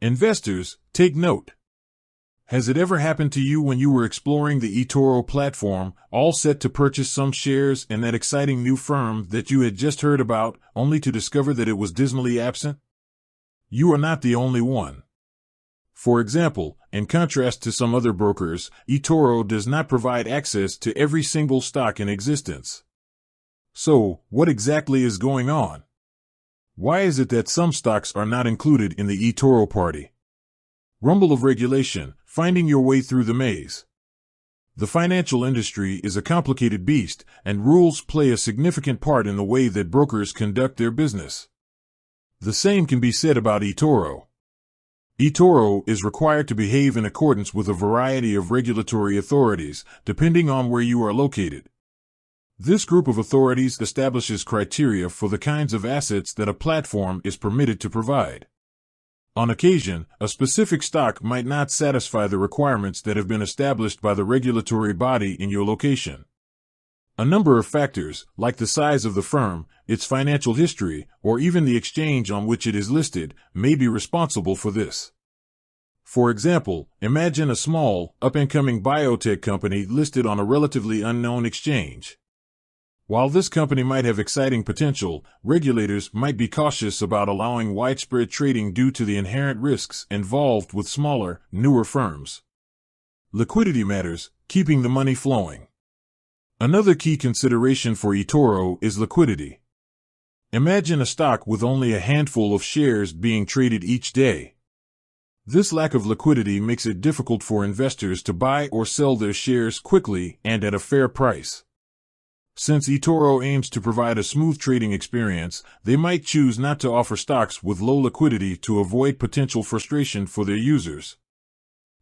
Investors, take note. Has it ever happened to you when you were exploring the etoro platform, all set to purchase some shares in that exciting new firm that you had just heard about, only to discover that it was dismally absent? You are not the only one. For example, in contrast to some other brokers, etoro does not provide access to every single stock in existence. So, what exactly is going on? Why is it that some stocks are not included in the etoro party? Rumble of regulation, finding your way through the maze. The financial industry is a complicated beast, and rules play a significant part in the way that brokers conduct their business. The same can be said about etoro. etoro is required to behave in accordance with a variety of regulatory authorities, depending on where you are located. This group of authorities establishes criteria for the kinds of assets that a platform is permitted to provide. On occasion, a specific stock might not satisfy the requirements that have been established by the regulatory body in your location. A number of factors, like the size of the firm, its financial history, or even the exchange on which it is listed, may be responsible for this. For example, imagine a small, up-and-coming biotech company listed on a relatively unknown exchange. While this company might have exciting potential, regulators might be cautious about allowing widespread trading due to the inherent risks involved with smaller, newer firms. Liquidity matters, keeping the money flowing. Another key consideration for etoro is liquidity. Imagine a stock with only a handful of shares being traded each day. This lack of liquidity makes it difficult for investors to buy or sell their shares quickly and at a fair price. Since etoro aims to provide a smooth trading experience, they might choose not to offer stocks with low liquidity to avoid potential frustration for their users.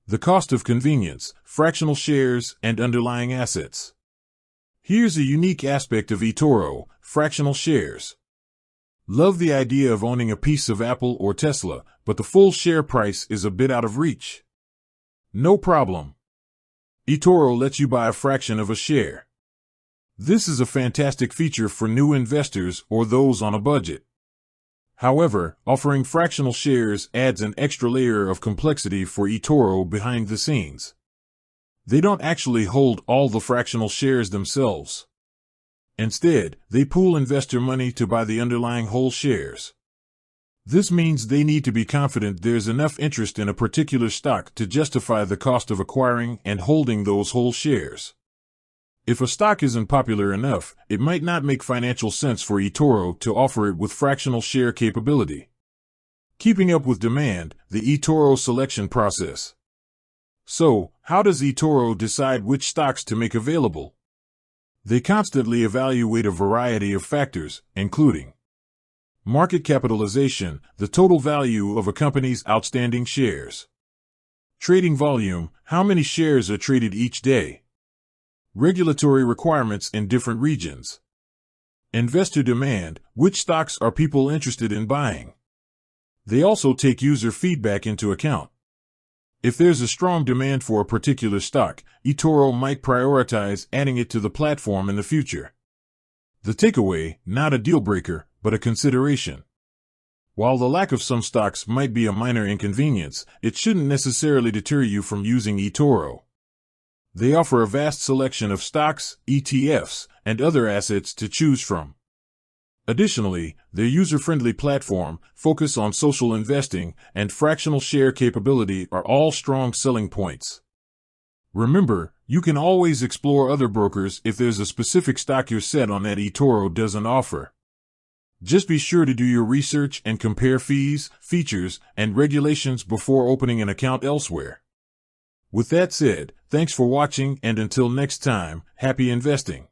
The cost of convenience, fractional shares, and underlying assets. Here's a unique aspect of etoro: fractional shares. Love the idea of owning a piece of Apple or Tesla, but the full share price is a bit out of reach. No problem. etoro lets you buy a fraction of a share. This is a fantastic feature for new investors or those on a budget. However, offering fractional shares adds an extra layer of complexity for etoro behind the scenes. They don't actually hold all the fractional shares themselves. Instead, they pool investor money to buy the underlying whole shares. This means they need to be confident there's enough interest in a particular stock to justify the cost of acquiring and holding those whole shares. If a stock isn't popular enough, it might not make financial sense for etoro to offer it with fractional share capability. Keeping up with demand, the etoro selection process. So, how does etoro decide which stocks to make available? They constantly evaluate a variety of factors, including market capitalization, the total value of a company's outstanding shares. Trading volume, how many shares are traded each day. Regulatory requirements in different regions. Investor demand, which stocks are people interested in buying. They also take user feedback into account. If there's a strong demand for a particular stock, etoro might prioritize adding it to the platform in the future. The takeaway, not a deal breaker, but a consideration. While the lack of some stocks might be a minor inconvenience, it shouldn't necessarily deter you from using etoro. They offer a vast selection of stocks, ETFs, and other assets to choose from. Additionally, their user-friendly platform, focus on social investing, and fractional share capability are all strong selling points. Remember, you can always explore other brokers if there's a specific stock you're set on that etoro doesn't offer. Just be sure to do your research and compare fees, features, and regulations before opening an account elsewhere. With that said, thanks for watching, and until next time, happy investing.